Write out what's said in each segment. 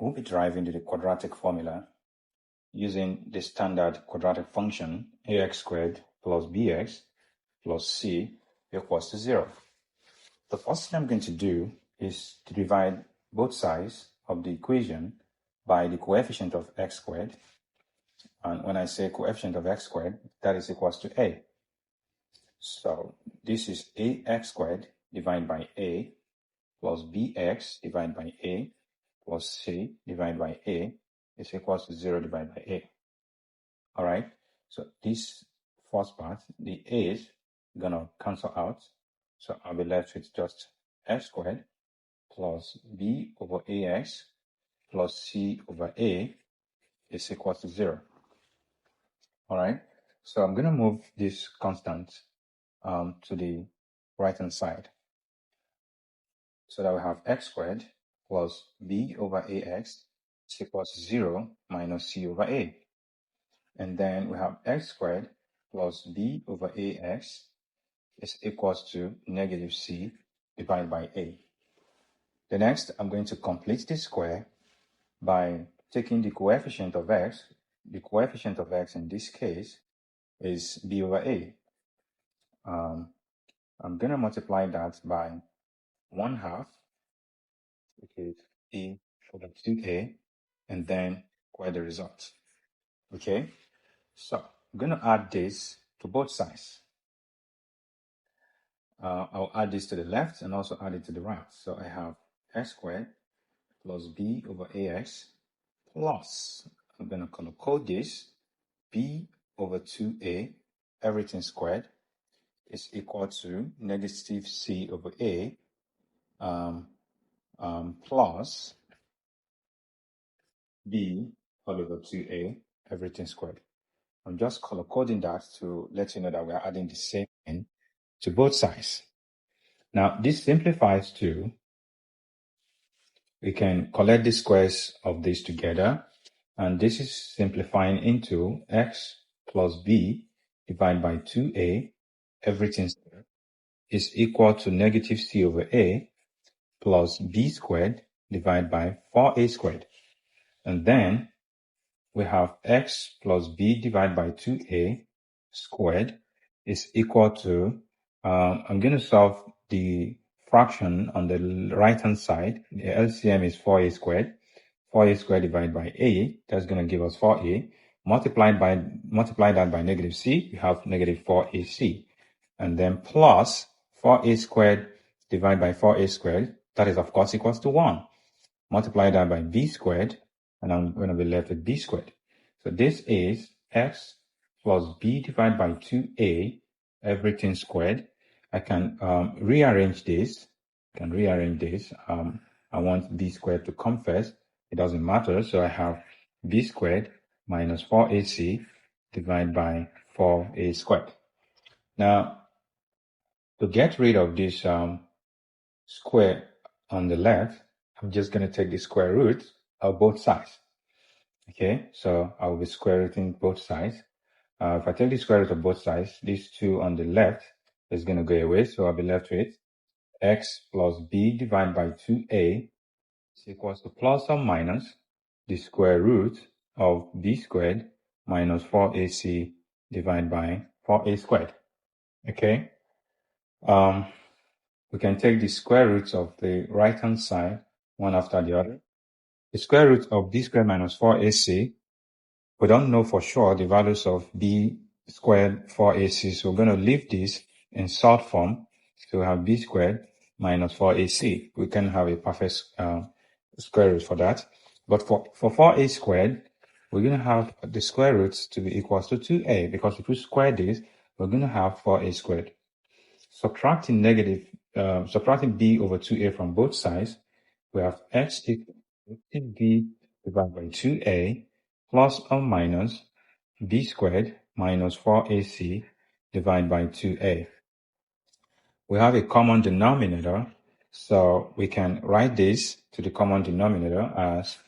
we'll be deriving the quadratic formula using the standard quadratic function ax squared plus bx plus c equals to 0. The first thing I'm going to do is to divide both sides of the equation by the coefficient of x squared. And when I say coefficient of x squared, that is equals to a. So this is ax squared divided by a plus bx divided by a plus c divided by a is equals to 0 divided by a. All right, so this first part, the a is gonna cancel out. So I'll be left with just x squared plus b over ax plus c over a is equals to 0. All right, so I'm gonna move this constant to the right hand side, so that we have x squared plus b over ax is equals to 0 minus c over a. And then we have x squared plus b over ax is equals to negative c divided by a. The next, I'm going to complete this square by taking the coefficient of x. The coefficient of x in this case is b over a. I'm going to multiply that by 1/2, which is a over 2a, and then square the result. Okay, so I'm going to add this to both sides. I'll add this to the left and also add it to the right. So I have x squared plus b over ax plus, I'm going to color code this, b over 2a, everything squared, is equal to negative c over a plus b all over 2a, everything squared. I'm just color coding that to let you know that we are adding the same thing to both sides. Now, this simplifies to, we can collect the squares of this together, and this is simplifying into x plus b divided by 2a, everything squared, is equal to negative c over a plus b squared divided by 4a squared. And then we have x plus b divided by 2a squared is equal to, I'm going to solve the fraction on the right hand side. The LCM is 4a squared. 4a squared divided by a, that's going to give us 4a. Multiply that by negative c, you have negative 4ac. And then plus 4a squared divided by 4a squared, that is of course equals to 1. Multiply that by b squared, and I'm going to be left with b squared. So this is x plus b divided by 2a, everything squared. I can rearrange this. I want b squared to come first. It doesn't matter. So I have b squared minus 4ac divided by 4a squared. Now, to get rid of this square on the left, I'm just going to take the square root of both sides. Okay, so I will be square rooting both sides. If I take the square root of both sides, these two on the left is going to go away. So I'll be left with x plus b divided by 2a is equals to plus or minus the square root of b squared minus 4ac divided by 4a squared. Okay. We can take the square roots of the right hand side one after the other. The square root of b squared minus 4ac, we don't know for sure the values of b squared 4ac, so we're going to leave this in short form. So we have b squared minus 4ac. We can have a perfect square root for that. But for 4a squared, we're going to have the square roots to be equals to 2a, because if we square this, we're going to have 4a squared. Subtracting b over 2a from both sides, we have x equals to b divided by 2a plus or minus b squared minus 4ac divided by 2a. We have a common denominator, so we can write this to the common denominator as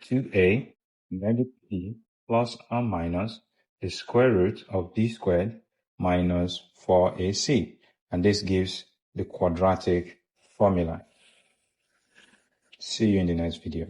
2a negative b plus or minus the square root of b squared minus 4ac. And this gives the quadratic formula. See you in the next video.